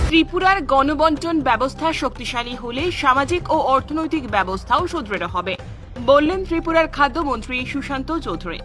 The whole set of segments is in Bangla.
ত্রিপুরার গণবন্টন ব্যবস্থা শক্তিশালী হলে সামাজিক ও অর্থনৈতিক ব্যবস্থাও সুদৃঢ় হবে, বললেন ত্রিপুরার খাদ্যমন্ত্রী সুশান্ত চৌধুরী।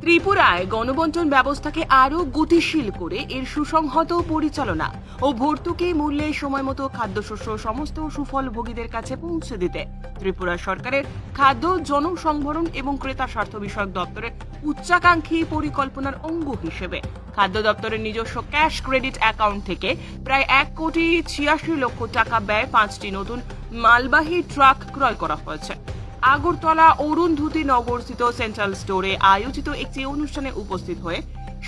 ত্রিপুরায় গণবন্টন ব্যবস্থাকে আরও গতিশীল করে এর সুসংহত পরিচালনা ও ভর্তুকি মূল্যে সময়মতো খাদ্যশস্য সমস্ত সুফলভোগীদের কাছে পৌঁছে দিতে ত্রিপুরা সরকারের খাদ্য, জনসংভরণ এবং ক্রেতা স্বার্থ বিষয়ক দপ্তরের উচ্চাকাঙ্ক্ষী পরিকল্পনার অঙ্গ হিসেবে খাদ্য দপ্তরের নিজস্ব ক্যাশ ক্রেডিট অ্যাকাউন্ট থেকে প্রায় 1,86,00,000 টাকা ব্যয়ে 5টি নতুন মালবাহী ট্রাক ক্রয় করা হয়েছে। আগরতলা অরুন্ধতী নগরস্থিত সেন্ট্রাল স্টোরে আয়োজিত একটি অনুষ্ঠানে উপস্থিত হয়ে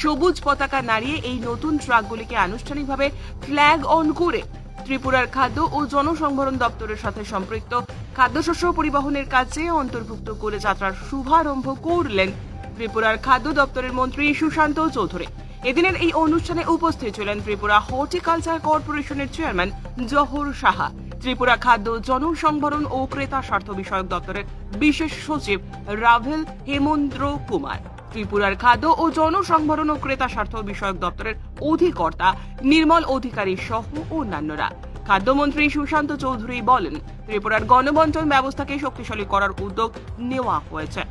সবুজ পতাকা নাড়িয়ে এই নতুন ট্রাকগুলিকে আনুষ্ঠানিকভাবে ফ্ল্যাগ অন করে ত্রিপুরার খাদ্য ও জনসংভরণ দপ্তরের সাথে সম্পৃক্ত খাদ্যশস্য পরিবহনের কাজে অন্তর্ভুক্ত করে যাত্রার শুভারম্ভ করলেন ত্রিপুরার খাদ্য দপ্তরের মন্ত্রী সুশান্ত চৌধুরী। এদিনের এই অনুষ্ঠানে উপস্থিত ছিলেন ত্রিপুরা হর্টিকালচার কর্পোরেশনের চেয়ারম্যান জহর সাহা, ত্রিপুরা খাদ্য, জনসংভরণ ও ক্রেতা স্বার্থ বিষয়ক দপ্তরের বিশেষ সচিব রাভেল হেমন্দ্র কুমার, ত্রিপুরার খাদ্য ও জনসংভরণ ও ক্রেতা স্বার্থ বিষয়ক দপ্তরের অধিকর্তা নির্মল অধিকারী সহ অন্যান্যরা। খাদ্যমন্ত্রী সুশান্ত চৌধুরী বলেন, ত্রিপুরার গণবন্টন ব্যবস্থাকে শক্তিশালী করার উদ্যোগ নেওয়া হয়েছে।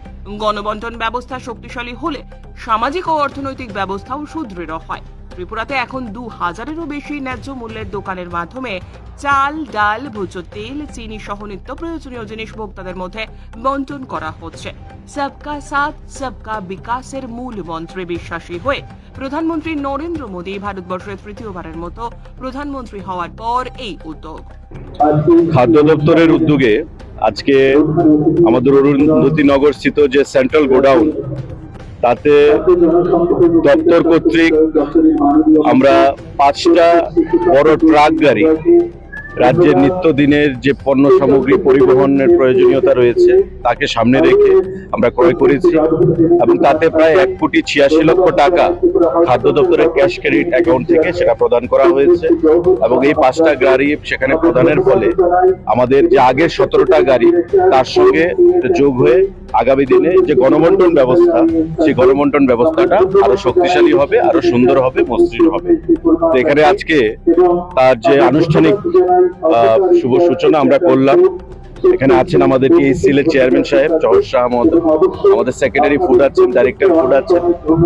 গণবন্টন ব্যবস্থা শক্তিশালী হলে সামাজিক ও অর্থনৈতিক ব্যবস্থাও সুদৃঢ় হয়। ত্রিপুরাতে এখন 2,000-এরও বেশি ন্যায্য মূল্যের দোকানের মাধ্যমে চাল, ডাল, ভোজ্য তেল, চিনি সহ নিত্য প্রয়োজনীয় জিনিস ভোক্তাদের মধ্যে বন্টন করা হচ্ছে। সবকা সাথ সবকা বিকাশের মূল মন্ত্রে বিশ্বাসী হয়ে প্রধানমন্ত্রী নরেন্দ্র মোদী ভারতবর্ষের তৃতীয়বারের মতো প্রধানমন্ত্রী হওয়ার পর এই উদ্যোগ। খাদ্য দপ্তরের উদ্যোগে আজকে আমাদের অরুন্ধতী নগর স্থিত যে সেন্ট্রাল গোডাউন, তাতে দপ্তর কর্তৃক আমরা 5টা বড় ট্রাক গাড়ি রাজ্যের নিত্যদিনের যে পণ্য সামগ্রী পরিবহনের প্রয়োজনীয়তা রয়েছে তাকে সামনে রেখে আমরা ক্রয় করেছি এবং তাতে প্রায় 1,86,00,000 টাকা খাদ্য দপ্তরের ক্যাশ ক্রেডিট অ্যাকাউন্ট থেকে সেটা প্রদান করা হয়েছে। এবং এই 5টা গাড়ি সেখানে প্রদানের ফলে আমাদের যে আগের 17টা গাড়ি তার সঙ্গে যোগ হয়ে আগামী দিনে যে গণবন্টন ব্যবস্থা, সেই গণবন্টন ব্যবস্থাটা আরো শক্তিশালী হবে, আরো সুন্দর হবে, মসৃণ হবে। তো এখানে আজকে তার যে আনুষ্ঠানিক শুভ সূচনা আমরা করলাম। এখানে আছেন আমাদের টিএসসিএল এর চেয়ারম্যান সাহেব জহর শাহ মহোদয়, আমাদের সেক্রেটারি ফুড আছেন, ডাইরেক্টর ফুড আছেন,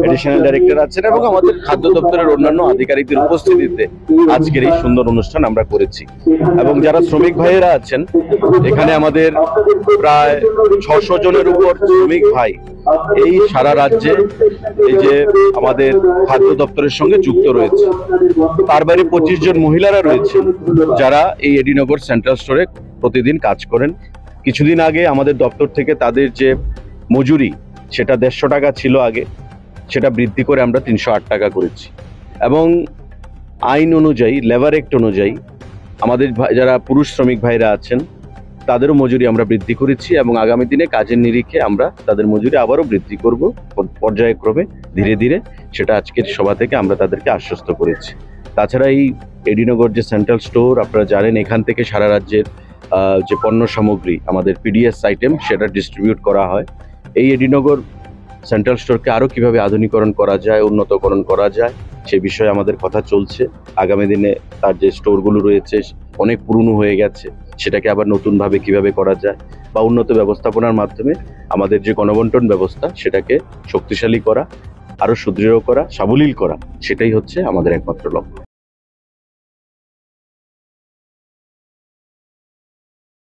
এডিশনাল ডাইরেক্টর আছেন এবং আমাদের খাদ্য দপ্তরের অন্যান্য আধিকারিকদের উপস্থিতিতে আজকের এই সুন্দর অনুষ্ঠান আমরা করেছি। এবং যারা শ্রমিক ভাইয়েরা আছেন, এখানে আমাদের প্রায় 600 জনের উপর শ্রমিক ভাই এই সারা রাজ্যে এই যে আমাদের খাদ্য দপ্তরের সঙ্গে যুক্ত রয়েছে। তার বাইরে 25 জন মহিলারা রয়েছেন যারা এই এডিনগর সেন্ট্রাল স্টোরে প্রতিদিন কাজ করেন। কিছুদিন আগে আমাদের দপ্তর থেকে তাদের যে মজুরি সেটা 150 টাকা ছিল আগে, সেটা বৃদ্ধি করে আমরা 308 টাকা করেছি। এবং আইন অনুযায়ী, লেবার অ্যাক্ট অনুযায়ী আমাদের যারা পুরুষ শ্রমিক ভাইরা আছেন তাদেরও মজুরি আমরা বৃদ্ধি করেছি এবং আগামী দিনে কাজের নিরিখে আমরা তাদের মজুরি আবারও বৃদ্ধি করব পর্যায়ক্রমে, ধীরে ধীরে। সেটা আজকের সভা থেকে আমরা তাদেরকে আশ্বস্ত করেছি। তাছাড়া এই এডিনগর যে সেন্ট্রাল স্টোর, আপনারা জানেন এখান থেকে সারা রাজ্যের যে পণ্য সামগ্রী আমাদের পিডিএস আইটেম সেটা ডিস্ট্রিবিউট করা হয়। এই এডিনগর সেন্ট্রাল স্টোরকে আরও কিভাবে আধুনিকরণ করা যায়, উন্নতকরণ করা যায় সে বিষয়ে আমাদের কথা চলছে। আগামী দিনে তার যে স্টোরগুলো রয়েছে অনেক পুরনো হয়ে গেছে, সেটাকে আবার নতুনভাবে কিভাবে করা যায় বা উন্নত ব্যবস্থাপনার মাধ্যমে আমাদের যে গণবন্টন ব্যবস্থা সেটাকে শক্তিশালী করা, আরও সুদৃঢ় করা, সাবলীল করা, সেটাই হচ্ছে আমাদের একমাত্র লক্ষ্য।